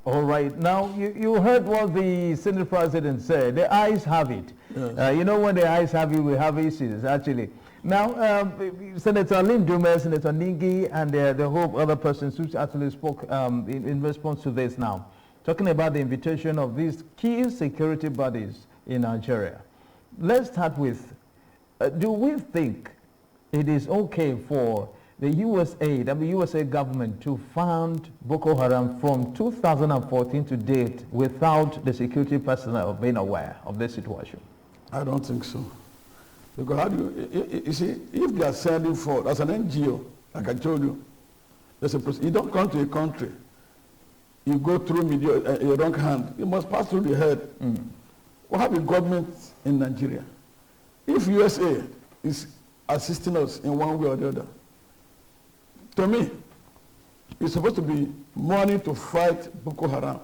All right. Now, you heard what the Senate President said. The eyes have it. Yes. You know, when the eyes have it, we have issues, actually. Now, Senator Lynn Dume, Senator Ningi, and the whole other persons who actually spoke in response to this now, talking about the invitation of these key security bodies in Nigeria. Let's start with, do we think it is okay for the USA government to fund Boko Haram from 2014 to date without the security personnel being aware of this situation? I don't think so. Because how do you see, if they are sending for, as an NGO, like I told you, you don't come to a country, you go through media, a wrong hand, you must pass through the head. We have a government in Nigeria. If USA is assisting us in one way or the other, to me, it's supposed to be money to fight Boko Haram.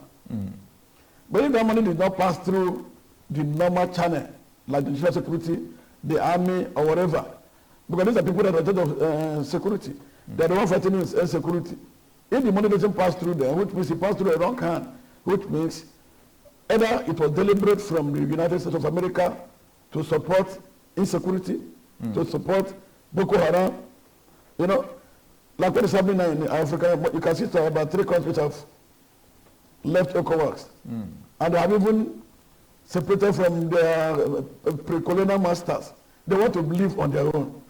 But if that money did not pass through the normal channel, like the national security, the army, or whatever, because these are people that are in charge of security. They're the ones fighting insecurity. If the money doesn't pass through them, which means it passed through a wrong hand, which means either it was deliberate from the United States of America to support insecurity, to support Boko Haram, you know, like what is happening now in Africa. You can see about 3 countries have left ECOWAS, and they have even separated from their pre-colonial masters. They want to live on their own.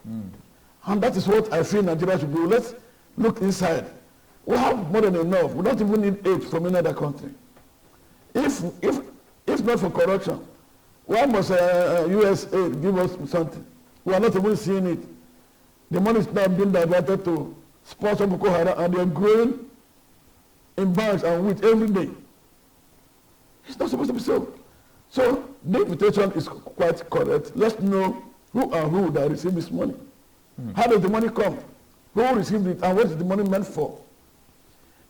And that is what I feel Nigeria should do. Let's look inside. We have more than enough. We don't even need aid from another country. If not for corruption, why must USA give us something? We are not even seeing it. The money is now being diverted to sponsor Boko Haram, and they are growing in banks and wheat every day. It's not supposed to be so. So the invitation is quite correct. Let's know who that receive this money. How does the money come? Who received it, and what is the money meant for?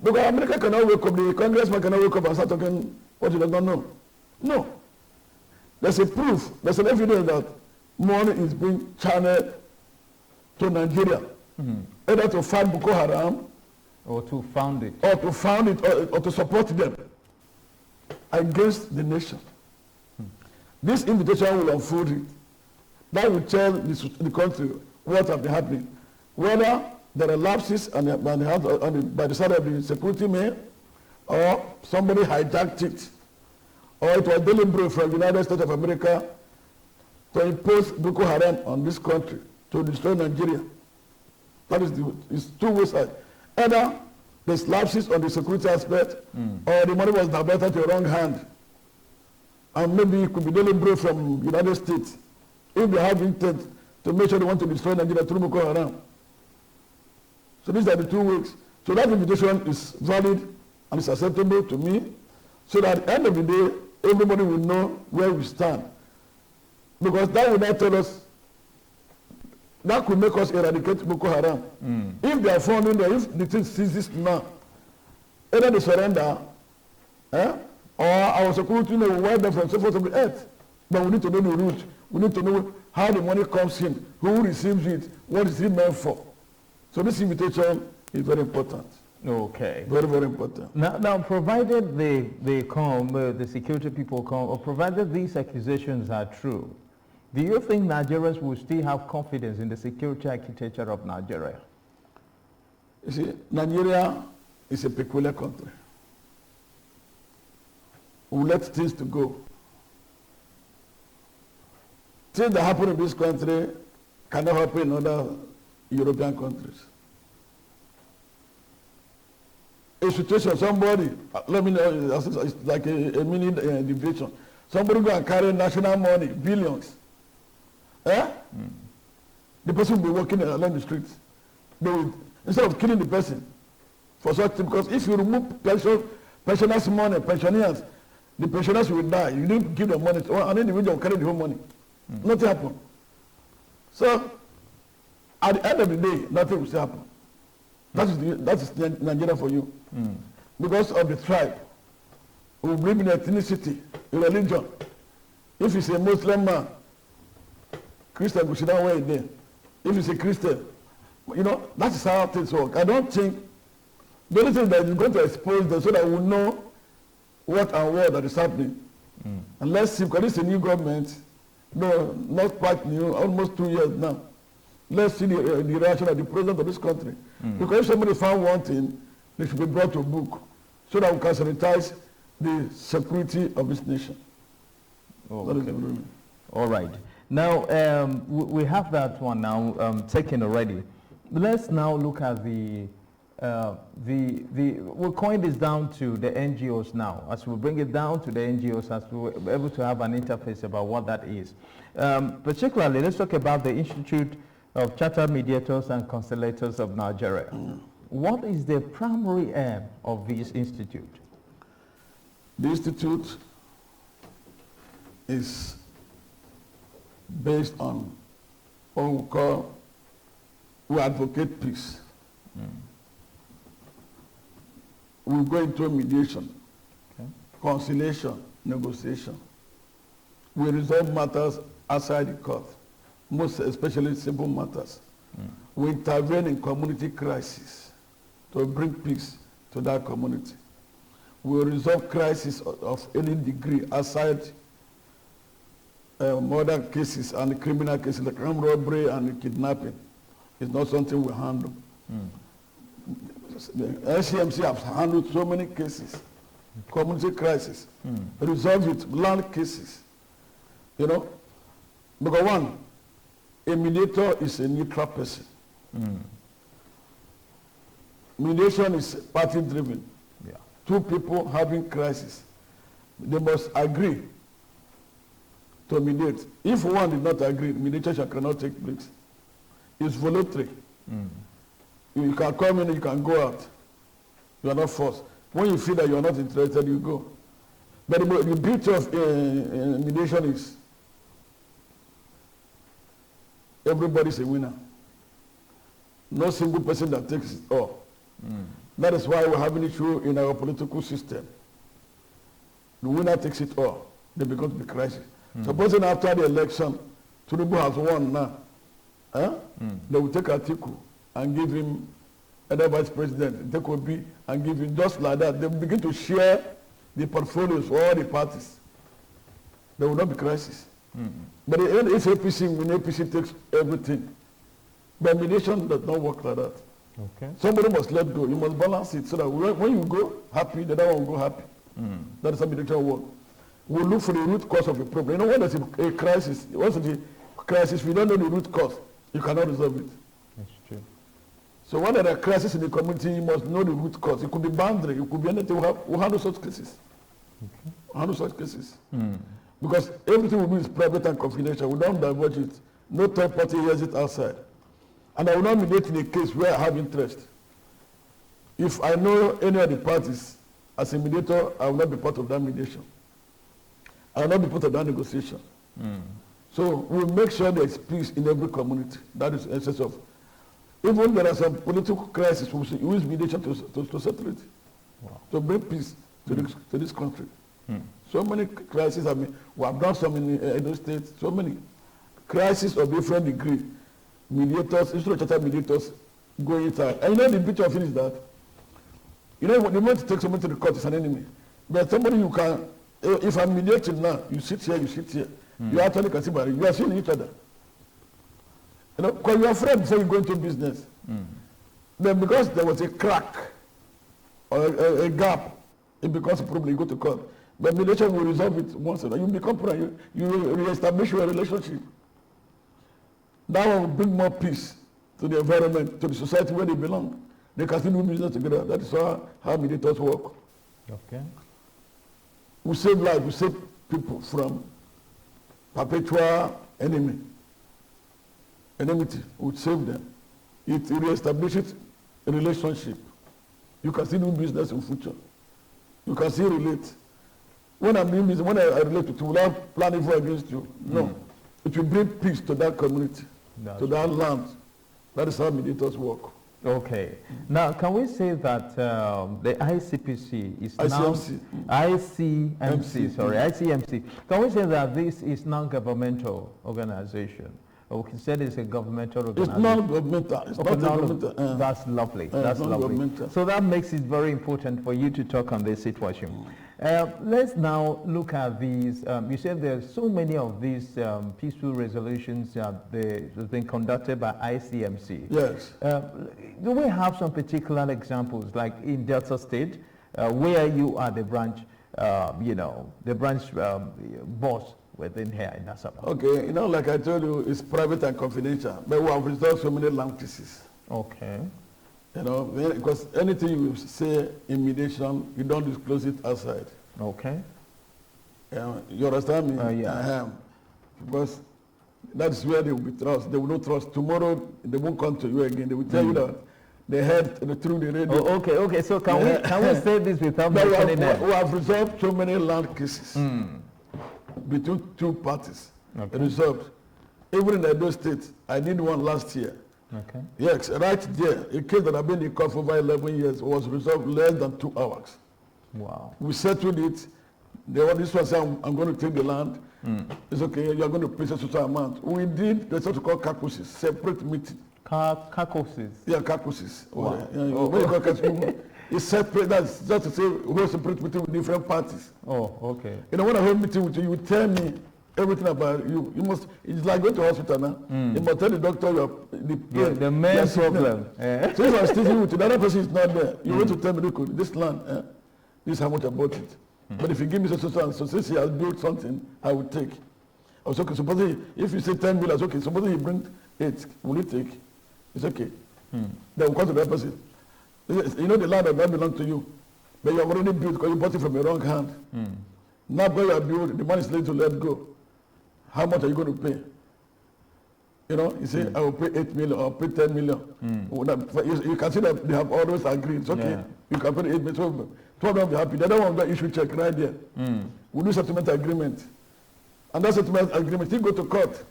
Because America cannot wake up, the congressman cannot wake up and start talking what he does not know. No. There's a proof, there's an evidence that money is being channeled to Nigeria, either to fight Boko Haram, or to found it, or to support them against the nation. This invitation will unfold it. That will tell the country what has been happening. Whether there are lapses by the side of the security man, or somebody hijacked it, or it was deliberate from the United States of America to impose Boko Haram on this country to destroy Nigeria. That is it's two ways. Either there's lapses on the security aspect, or the money was diverted to the wrong hand. And maybe it could be deliberate from the United States if they have intent to make sure they want to destroy Nigeria through Boko Haram. So these are the two ways. So that invitation is valid and it's acceptable to me, so that at the end of the day, everybody will know where we stand. Because that will not tell us, that could make us eradicate Boko Haram. If they are funding there, if the thing ceases now, either they surrender, or our security will wipe them from the surface of the earth. But we need to know the route. We need to know how the money comes in, who receives it, what is it meant for. So this invitation is very important. Okay. Very, very important. Now provided they come, the security people come, or provided these accusations are true, do you think Nigerians will still have confidence in the security architecture of Nigeria? You see, Nigeria is a peculiar country. We let things to go. Things that happen in this country cannot happen in other European countries. A situation, somebody, let me know, it's like a mini division. Somebody go and carry national money, billions. The person will be walking along the streets. They will, instead of killing the person for such thing, because if you remove pensioners' money, pensioners, the pensioners will die. You need to give them money. An individual will carry the whole money. Nothing happened. So, at the end of the day, nothing will still happen. That is Nigeria for you. Because of the tribe, we believe in ethnicity, in religion. If it's a Muslim man, Christian will sit down where he's there. If it's a Christian, you know, that is how things work. I don't think, the only thing that is going to expose them so that we know what and what that is happening. And let's see, because it's a new government, no, not quite new, almost 2 years now. Let's see the reaction of the president of this country. Because if somebody found wanting, they should be brought to book so that we can sanitize the security of this nation. Oh, okay. All right. Now, we have that one now taken already. Let's now look at we'll coin this down to the NGOs now. As we bring it down to the NGOs, as we're able to have an interface about what that is. Particularly, let's talk about the Institute of Chartered Mediators and Conciliators of Nigeria. What is the primary aim of this institute? The institute is based on what we advocate peace. We go into mediation, conciliation, negotiation. We resolve matters outside the court, most especially simple matters. We intervene in community crises to bring peace to that community. We resolve crises of any degree outside murder cases and criminal cases like armed robbery and kidnapping. It's not something we handle. The NCMC has handled so many cases, community crises, resolve it, land cases. You know, because one, a mediator is a neutral person. Mediation is party-driven. Yeah. Two people having crisis, they must agree to mediate. If one did not agree, mediation cannot take place. It's voluntary. You can come in, you can go out. You are not forced. When you feel that you are not interested, you go. But the beauty of mediation is everybody is a winner. No single person that takes it all. That is why we have an issue in our political system. The winner takes it all. They become the crisis. Supposing after the election, Tinubu has won now. They will take Atiku and give him other vice president, take Obi and give him just like that. They will begin to share the portfolios for all the parties. There will not be crisis. But if APC, when APC takes everything, but mediation does not work like that. Okay. Somebody must let go. You must balance it so that when you go happy, the other one will go happy. That is how mediation works. We look for the root cause of a problem. You know, when there's a crisis, once the crisis, if you don't know the root cause, you cannot resolve it. That's true. So when there are crises in the community, you must know the root cause. It could be boundary, it could be anything. We'll handle such cases. We'll handle such cases. Because everything we do is private and confidential. We don't divulge it. No third party hears it outside. And I will not mediate in a case where I have interest. If I know any of the parties, as a mediator, I will not be part of that mediation. I will not be part of that negotiation. So we'll make sure there is peace in every community. That is the essence of. Even there are some political crises, we should use mediation to settle it. Wow. To bring peace to this country. So many crises, I mean, we have done some in Edo State, so many crises of different degree. Mediators, institutional chartered mediators go inside. And you know the beauty of it is that, you know, the moment to take somebody to the court is an enemy. But somebody you can, if I'm mediating now, you sit here, you actually can see by you are seeing each other. You know, because you are friends before you go into business. Then because there was a crack or a gap, it becomes a problem, you go to court. But mediation will resolve it once and you become friends, you re-establish your relationship. That one will bring more peace to the environment, to the society where they belong. They can still do business together. That is how mediators work. Okay. We save lives, we save people from perpetual enmity. We save them. It reestablishes a relationship. You can still do business in future. You can still relate. When I'm doing business, when I relate to you, will I plan evil against you? No. It will bring peace to that community, to that land. That is how mediators work. Okay. Now, can we say that the ICPC is ICMC. ICMC. Can we say that this is non-governmental organization? Or we can say it's a governmental organization? It's non-governmental. It's not governmental. That's lovely. That's lovely. So that makes it very important for you to talk on this situation. Let's now look at these. You said there are so many of these peaceful resolutions that have been conducted by ICMC. Yes. Do we have some particular examples, like in Delta State, where you are the branch, the branch boss within here in Asaba? Okay, like I told you, it's private and confidential, but we have resolved so many land cases. Okay. Because anything you say in mediation, you don't disclose it outside. Okay. You understand me? Yeah. Because that's where they will be trust. They will not trust. Tomorrow, they won't come to you again. They will tell you that they heard through the radio. Oh, okay. So can we say this without mentioning them? We have resolved so many land cases between two parties. Okay. Resolved. Even in Edo State, I did one last year. Okay. Yes, right there, a case that had been in court for over 11 years was resolved less than 2 hours. Wow. We settled it. This one said, I'm going to take the land. It's okay, you're going to pay a certain amount. We did the so called caucuses, separate meeting. Caucuses? Yeah, caucuses. Wow. When you call caucuses, it's separate. That's just to say, we hold separate meeting with different parties. Oh, okay. When I hold a meeting with you, you tell me everything about you. You must. It's like going to hospital now. You must tell the doctor the main problem. So if I'm still with you, the other person is not there. You want to tell me, look, this land, this is how much I bought it. But if you give me so since he has built something, I will take. I was okay. Supposing if you say 10 million, okay. Supposing he brings 8, will you take? It's okay. Then we'll come to that person. The land does not belong to you, but you have already built because you bought it from the wrong hand. Now because you have built, the man is ready to let go. How much are you going to pay? You say, I will pay 8 million or pay 10 million. You can see that they have always agreed. It's okay. Yeah. You can pay 8 million. So, 2 of them will be happy. The other one will issue check right there. We'll do settlement agreement. And that settlement agreement still go to court.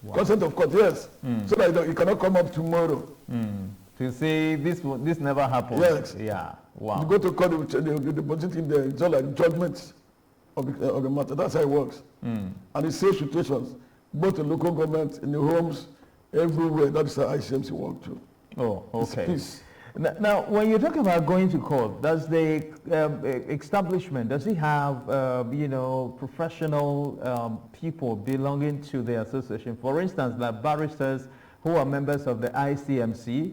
Wow. Consent of court, yes. So that it cannot come up tomorrow. To say this never happened. Yes. Yeah. Wow. You go to court, they deposit in there. It's all like judgments of the matter. That's how it works. And it's safe situations, both in local government, in the homes, everywhere. That's how ICMC work too. Oh, okay. It's peace. Now, when you talk about going to court, does the establishment, does it have, professional people belonging to the association? For instance, like barristers who are members of the ICMC,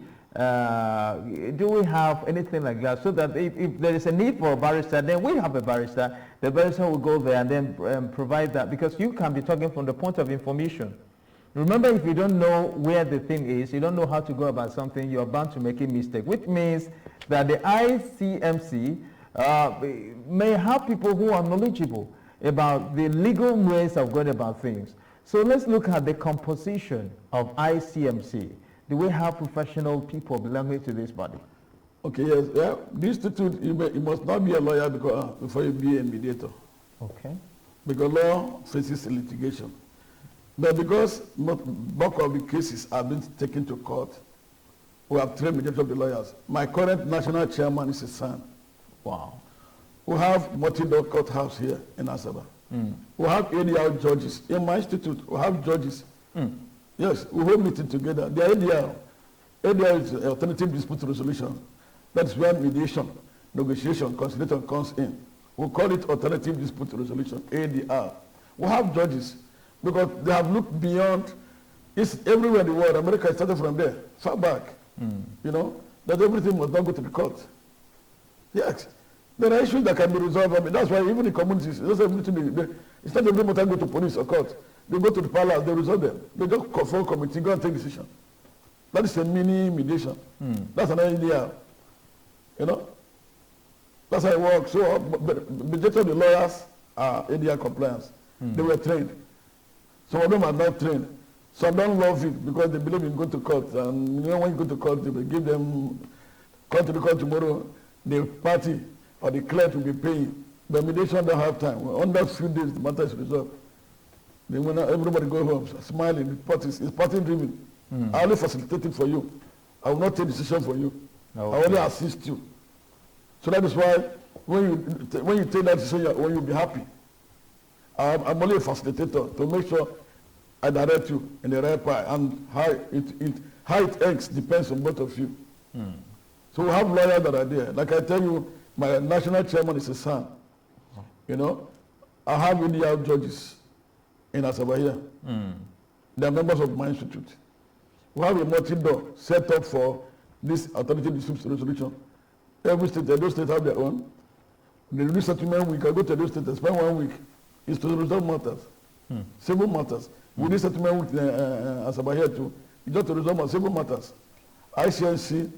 do we have anything like that? So that if there is a need for a barrister, then we have a barrister. The barrister will go there and then provide that, because you can be talking from the point of information. Remember, if you don't know where the thing is, you don't know how to go about something, you're bound to make a mistake, which means that the ICMC may have people who are knowledgeable about the legal ways of going about things. So let's look at the composition of ICMC. Do we have professional people belonging to this body? Okay, yes. Yeah. The institute, you must not be a lawyer before you be a mediator. Okay. Because law faces litigation. But because bulk of the cases have been taken to court, we have trained majority of the lawyers. My current national chairman is his son. Wow. We have multi-door courthouse here in Asaba. We have ADR judges. In my institute, we have judges. Yes, we hold meeting together. The ADR is alternative dispute resolution. That's where mediation, negotiation, conciliation comes in. We call it alternative dispute resolution, ADR. We have judges because they have looked beyond. It's everywhere in the world. America started from there, far back. That everything must not go to the court. Yes. There are issues that can be resolved. That's why even in communities, it's not every time go to police or court. They go to the palace, they resolve them. They just form committee, go and take decision. That is a mini mediation. That's an idea. That's how it works. So, majority of the lawyers are ADR compliance. They were trained. Some of them are not trained. Some don't love it because they believe in going to court. And when you go to court, they will give them, come to the court tomorrow, the party or the client will be paying. But mediation don't have time. Under a few days, the matter is resolved. Then when everybody go home, smiling, it's party driven. I only facilitate it for you. I will not take decision for you. Okay. I only assist you. So that is why when you take that decision, when you'll be happy. I'm only a facilitator to make sure I direct you in the right path, and how it ends depends on both of you. So we have lawyers that are there. Like I tell you, my national chairman is a son. You know, I have India judges in Asaba here. They are members of my institute. We have a multi-door set up for this alternative dispute resolution. Every state, those states have their own. The release settlement week, I go to those states and spend 1 week. Is to resolve matters, civil matters. We need settlement with Asaba here too. It's just to resolve civil matters. ICNC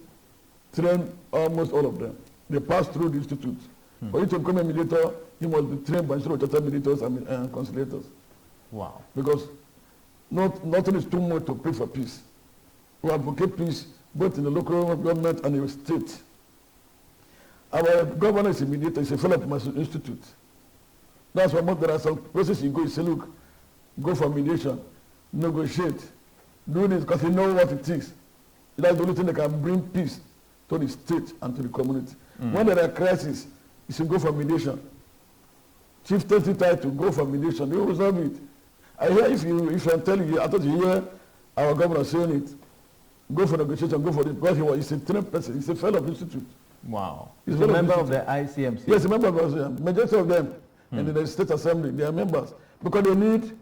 train almost all of them. They pass through the institute. For you to become a mediator, you must be trained by Institute of Chartered Mediators and Conciliators. Wow. Because nothing is too much to pray for peace. We advocate peace both in the local government and in the state. Our governor is a mediator, he's a fellow of my institute. That's why there are some places you go, you say, look, go for mediation, negotiate, do this because you know what it is. That's the only thing that can bring peace to the state and to the community. When there are crises, you should go for mediation. Chief tells you to go for mediation, you resolve it. I hear if I'm telling you, I thought you hear our governor saying it, go for negotiation, go for it, because he's a trained person, he's a fellow of the institute. Wow. He's a member of the ICMC. Yes, a member of the ICMC. Majority of them in the state assembly, they are members because they need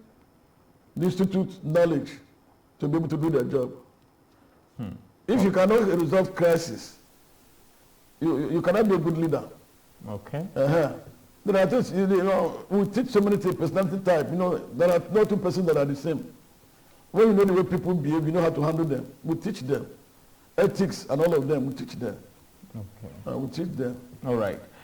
the institute knowledge to be able to do their job. If you cannot resolve crisis, you cannot be a good leader. Okay. There are things, we teach so many things, personality type, there are no two persons that are the same. When you know the way people behave, you know how to handle them. We teach them. Ethics and all of them, we teach them. Okay. We teach them. All right.